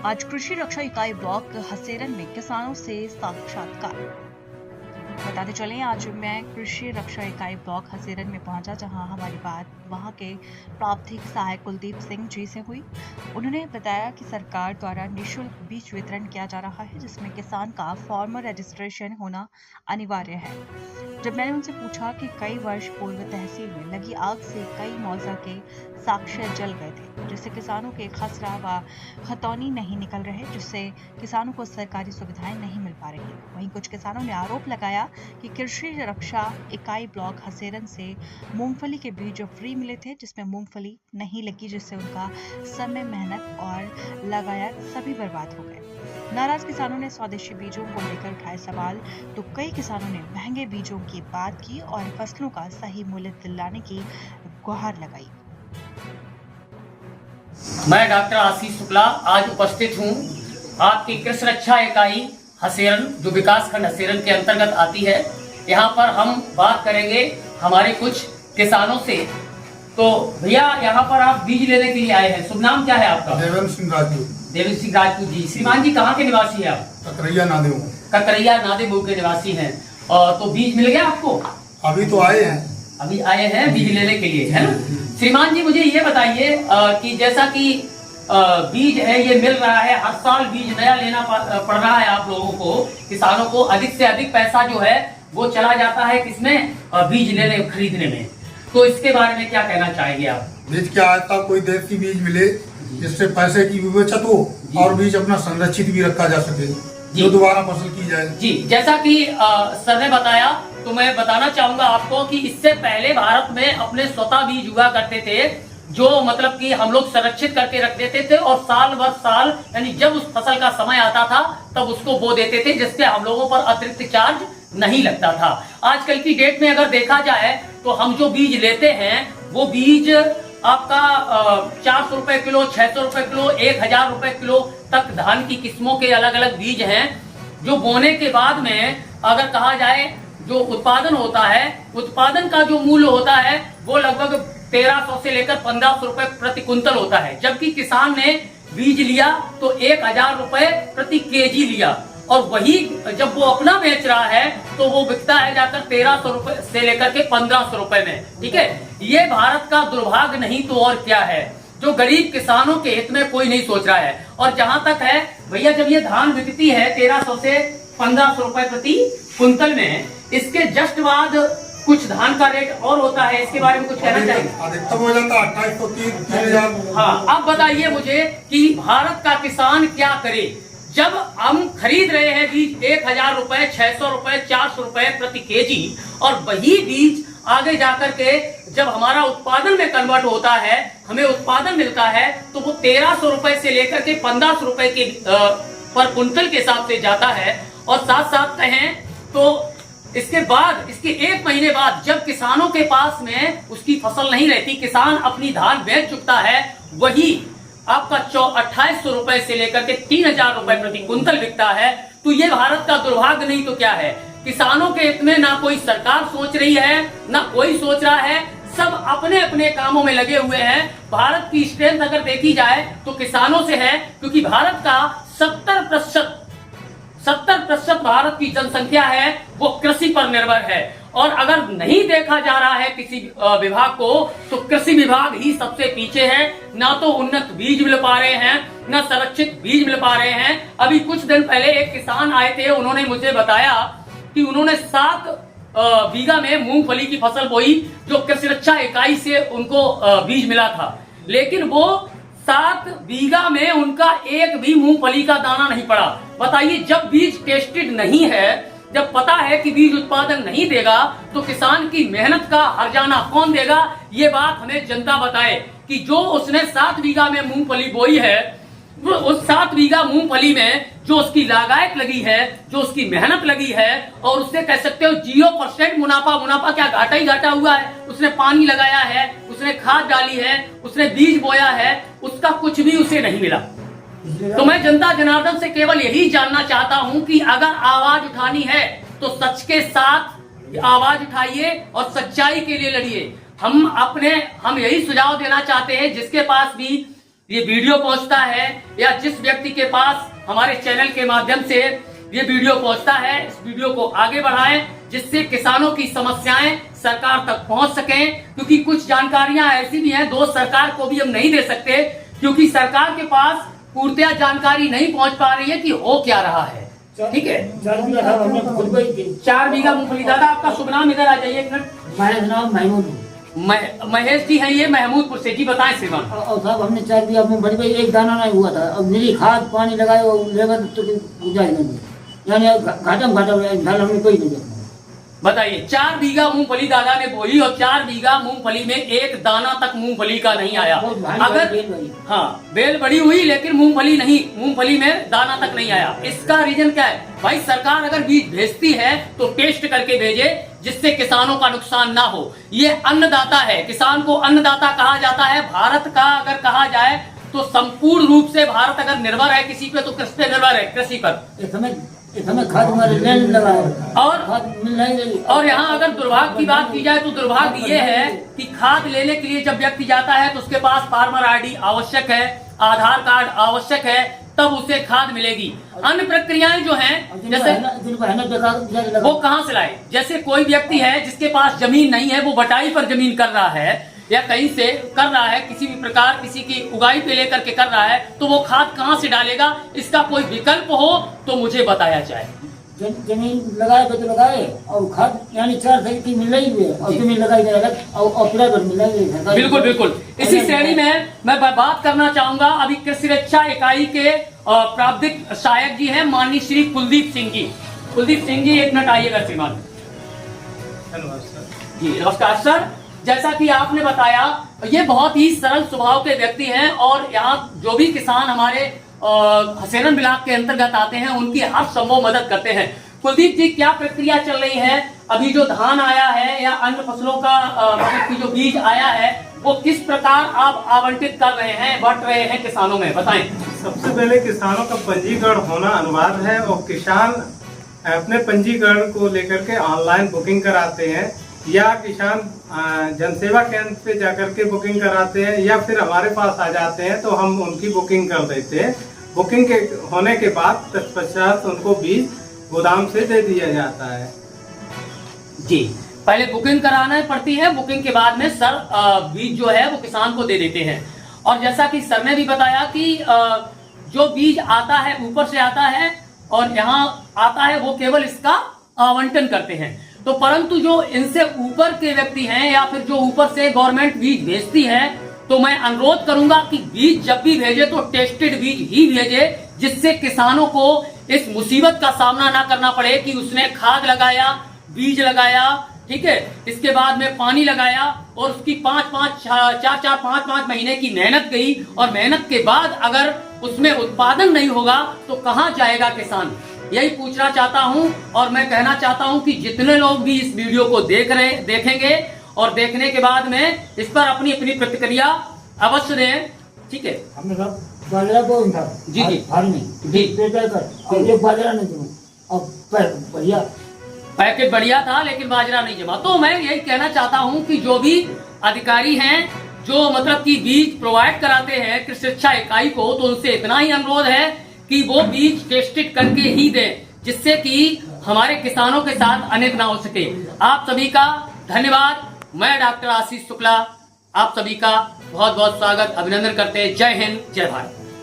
आज कृषि रक्षा इकाई ब्लॉक हसेरन में किसानों से साक्षात्कार। बताते चलें, आज मैं कृषि रक्षा इकाई ब्लॉक हसेरन में पहुंचा, जहां हमारी बात वहां के प्राप्तिक सहायक कुलदीप सिंह जी से हुई। उन्होंने बताया कि सरकार द्वारा निःशुल्क बीज वितरण किया जा रहा है, जिसमें किसान का फार्मर रजिस्ट्रेशन होना अनिवार्य है। जब मैंने उनसे पूछा कि कई वर्ष पूर्व तहसील में लगी आग से कई मौजा के साक्ष्य जल गए थे, जिससे किसानों के खसरा व खतौनी नहीं निकल रहे, जिससे किसानों को सरकारी सुविधाएं नहीं मिल पा रही। वहीं कुछ किसानों ने आरोप लगाया कि कृषि रक्षा इकाई ब्लॉक हसेरन से मूंगफली के बीज फ्री मिले थे, जिसमें मूंगफली नहीं लगी, जिससे उनका समय, मेहनत और लगाया सभी बर्बाद हो गए। नाराज किसानों ने स्वदेशी बीजों को लेकर उठाए सवाल, तो कई किसानों ने महंगे बीजों की बात की और फसलों का सही मूल्य दिलाने की गुहार लगाई। मैं डॉक्टर आशीष शुक्ला आज उपस्थित हूँ आपकी कृषि रक्षा इकाई हसेरन, जो विकास खंड हसेरन के अंतर्गत आती है। यहाँ पर हम बात करेंगे हमारे कुछ किसानों से। तो भैया, यहाँ पर आप बीज लेने के लिए आए हैं, शुभ नाम क्या है आपका? देवेंद्र सिंह राजपूत। देवेंद्र सिंह राजपूत जी। श्रीमान जी, कहाँ के निवासी है आप? ककरैया नादेव। ककरैया नादेव के निवासी हैं। तो बीज मिल गया आपको? अभी तो आए हैं। अभी आए हैं बीज लेने के लिए, है ना? श्रीमान जी, मुझे ये बताइए कि जैसा कि बीज है ये मिल रहा है, हर साल बीज नया लेना पड़ रहा है आप लोगों को, किसानों को अधिक से अधिक पैसा जो है वो चला जाता है किसमें? बीज लेने खरीदने में। तो इसके बारे में क्या कहना चाहेंगे आप? बीज क्या आता, कोई देसी बीज मिले जिससे पैसे की भी बचत हो और बीज अपना संरक्षित भी रखा जा सके, जो दोबारा फसल की जाए। जी, जैसा कि सर ने बताया, तो मैं बताना चाहूंगा आपको कि इससे पहले भारत में अपने स्वतः बीज उगा करते थे, जो मतलब कि हम लोग संरक्षित करके रख देते थे और साल भर साल, यानी जब उस फसल का समय आता था तब उसको बो देते थे, जिससे हम लोगों पर अतिरिक्त चार्ज नहीं लगता था। आजकल की डेट में अगर देखा जाए तो हम जो बीज लेते हैं वो बीज आपका 400 रुपए किलो, 600 रुपए किलो, 1000 रुपए किलो तक धान की किस्मों के अलग अलग बीज हैं, जो बोने के बाद में अगर कहा जाए जो उत्पादन होता है, उत्पादन का जो मूल्य होता है वो लगभग 1300 से लेकर 1500 रुपए प्रति कुंतल होता है। जबकि किसान ने बीज लिया तो 1000 रुपए प्रति केजी लिया, और वही जब वो अपना बेच रहा है तो वो बिकता है जाकर 1300 रुपए से लेकर के 1500 रुपए में। ठीक है, ये भारत का दुर्भाग्य नहीं तो और क्या है, जो गरीब किसानों के हित में कोई नहीं सोच रहा है। और जहां तक है भैया, जब ये धान बिकती है 1300 से 1500 रुपए प्रति कुंतल में, इसके जस्ट बाद कुछ धान का रेट और होता है, इसके बारे में कुछ कहना चाहिए? अधिकतम हो जाता है 2830। हाँ, अब बताइए मुझे कि भारत का किसान क्या करे जब हम खरीद रहे हैं बीज 1000 रुपए, 600 रुपए, 400 रुपए प्रति केजी, और वही बीज आगे जाकर के जब हमारा उत्पादन में कन्वर्ट होता है, हमें उत्पादन मिलता है, तो वो 1300 रुपए से लेकर के 1500 रुपए के पर कुंतल के हिसाब से जाता है। और साथ साथ कहें तो इसके बाद, इसके 1 महीने बाद, जब किसानों के पास में उसकी फसल नहीं रहती, किसान अपनी धान बेच चुकता है, वही आपका 2800 रुपए से लेकर के 3000 रुपए प्रति कुंतल बिकता है। तो ये भारत का दुर्भाग्य नहीं तो क्या है? किसानों के हित में ना कोई सरकार सोच रही है, ना कोई सोच रहा है, सब अपने अपने कामों में लगे हुए हैं। भारत की स्ट्रेंथ अगर देखी जाए तो किसानों से है, क्योंकि भारत का 70% भारत की जनसंख्या है वो कृषि पर निर्भर है। और अगर नहीं देखा जा रहा है किसी विभाग को, तो कृषि विभाग ही सबसे पीछे है। ना तो उन्नत बीज मिल पा रहे हैं, ना संरक्षित बीज मिल पा रहे हैं। अभी कुछ दिन पहले एक किसान आए थे, उन्होंने मुझे बताया कि उन्होंने 7 बीघा में मूंगफली की फसल बोई, जो कृषि रक्षा इकाई से उनको बीज मिला था, लेकिन वो 7 बीघा में उनका एक भी मूंगफली का दाना नहीं पड़ा। बताइए, जब बीज टेस्टेड नहीं है, जब पता है कि बीज उत्पादन नहीं देगा, तो किसान की मेहनत का हर्जाना कौन देगा? ये बात हमें जनता बताए कि जो उसने 7 बीघा में मूंगफली बोई है, उस 7 बीघा मूंगफली में जो उसकी लागत लगी है, जो उसकी मेहनत लगी है, और उससे कह सकते हो 0% मुनाफा क्या घाटा ही घाटा हुआ है। उसने पानी लगाया है, उसने खाद डाली है, उसने बीज बोया है, उसका कुछ भी उसे नहीं मिला। तो मैं जनता जनार्दन से केवल यही जानना चाहता हूं कि अगर आवाज उठानी है तो सच के साथ आवाज उठाइए और सच्चाई के लिए लड़िए। हम यही सुझाव देना चाहते हैं, जिसके पास भी ये वीडियो पहुंचता है या जिस व्यक्ति के पास हमारे चैनल के माध्यम से ये वीडियो पहुंचता है, इस वीडियो को आगे बढ़ाएं जिससे किसानों की समस्याएं सरकार तक पहुंच सकें। क्योंकि कुछ जानकारियां ऐसी भी हैं दोस्त, सरकार को भी हम नहीं दे सकते क्योंकि सरकार के पास पूर्णतया जानकारी नहीं पहुंच पा रही है कि हो क्या रहा है। ठीक है, 4 बीघा मूंगफली। दादा आपका शुभ नाम, इधर आ जाइए एक मिनट। मेरा नाम महमूद महेश जी हैं ये महमूदपुर से। जी बताएं श्रीमान। और साहब हमने 4 बीघा मूंगफली पे एक दाना नहीं हुआ था। अब मेरी खाद पानी लगाए और लेबर तो गुजारिश नहीं, यानी घाटा हमने कोई नहीं देखा। बताइए, 4 बीघा मूंगफली दादा ने बोई और 4 बीघा मूंगफली में एक दाना तक मूंगफली का नहीं आया। अगर हाँ बेल बड़ी हुई लेकिन मूंगफली नहीं, मूंगफली में दाना तक नहीं आया। इसका रीजन क्या है भाई? सरकार अगर बीज भेजती है तो टेस्ट करके भेजे जिससे किसानों का नुकसान ना हो। ये अन्नदाता है, किसान को अन्नदाता कहा जाता है। भारत का अगर कहा जाए तो संपूर्ण रूप से भारत अगर निर्भर है किसी पे तो कृषि पे निर्भर है, कृषि पर। खाद लगा है और खाद मिल नहीं रही। और यहाँ अगर दुर्भाग्य की बात की जाए तो दुर्भाग्य ये है कि खाद लेने के लिए जब व्यक्ति जाता है तो उसके पास फार्मर आईडी आवश्यक है, आधार कार्ड आवश्यक है, तब उसे खाद मिलेगी। अन्य प्रक्रियाएं जो हैं जैसे वो कहाँ से लाए? जैसे कोई व्यक्ति है जिसके पास जमीन नहीं है, वो बटाई पर जमीन कर रहा है या कहीं से कर रहा है, किसी भी प्रकार किसी की उगाई पे लेकर के कर रहा है, तो वो खाद कहाँ से डालेगा? इसका कोई विकल्प हो तो मुझे बताया जाए। जमीन लगाए तो लगाए और खाद यानी 4 सही की मिल रही है और जमीन लगाई जाएगा और प्राइवेट मिल रही है। बिल्कुल बिल्कुल। इसी श्रेणी में मैं बात करना चाहूंगा अभी कृषि रक्षा इकाई के प्रावधिक सहायक जी हैं माननीय श्री कुलदीप सिंह जी। कुलदीप सिंह जी एक मिनट आइएगा श्रीमान। जी नमस्कार सर। जैसा कि आपने बताया ये बहुत ही सरल स्वभाव के व्यक्ति हैं और यहाँ जो भी किसान हमारे हसेरन ब्लॉक के अंतर्गत आते हैं उनकी हर संभव मदद करते हैं। कुलदीप जी, क्या प्रक्रिया चल रही है? अभी जो धान आया है या अन्य फसलों का मतलब की जो बीज आया है वो किस प्रकार आप आवंटित कर रहे हैं, बंट रहे हैं किसानों में, बताएं। सबसे पहले किसानों का पंजीकरण होना अनिवार्य है और किसान अपने पंजीकरण को लेकर के ऑनलाइन बुकिंग कराते हैं या किसान जनसेवा केंद्र पे जाकर के बुकिंग कराते हैं या फिर हमारे पास आ जाते हैं तो हम उनकी बुकिंग कर देते हैं। बुकिंग के होने के बाद तत्पश्चात उनको बीज गोदाम से दे दिया जाता है। जी, पहले बुकिंग कराना पड़ती है, बुकिंग के बाद में सर बीज जो है वो किसान को दे देते हैं। और जैसा कि सर ने भी बताया कि जो बीज आता है ऊपर से आता है और यहाँ आता है वो केवल इसका आवंटन करते हैं। तो परंतु जो इनसे ऊपर के व्यक्ति हैं या फिर जो ऊपर से गवर्नमेंट बीज भेजती है तो मैं अनुरोध करूंगा कि बीज जब भी भेजे तो टेस्टेड बीज ही भेजे जिससे किसानों को इस मुसीबत का सामना ना करना पड़े कि उसने खाद लगाया, बीज लगाया, ठीक है, इसके बाद में पानी लगाया और उसकी 4-5 महीने की मेहनत गई और मेहनत के बाद अगर उसमें उत्पादन नहीं होगा तो कहाँ जाएगा किसान? यही पूछना चाहता हूं और मैं कहना चाहता हूं कि जितने लोग भी इस वीडियो को देखेंगे और देखने के बाद में इस पर अपनी अपनी प्रतिक्रिया अवश्य दें। ठीक है, हमने बाजरा बोया था जी जी फार्मिंग जी और ये बाजरा नहीं जमा और बढ़िया पैकेट बढ़िया था लेकिन बाजरा नहीं जमा। तो मैं यही कहना चाहता हूं कि जो भी अधिकारी हैं जो मतलब कि बीज प्रोवाइड कराते हैं कृषि शिक्षा इकाई को, तो उनसे इतना ही अनुरोध है कि वो बीज टेस्टेड करके ही दें जिससे कि हमारे किसानों के साथ अनेक ना हो सके। आप सभी का धन्यवाद। मैं डॉक्टर आशीष शुक्ला आप सभी का बहुत बहुत स्वागत अभिनंदन करते हैं। जय हिंद, जय भारत।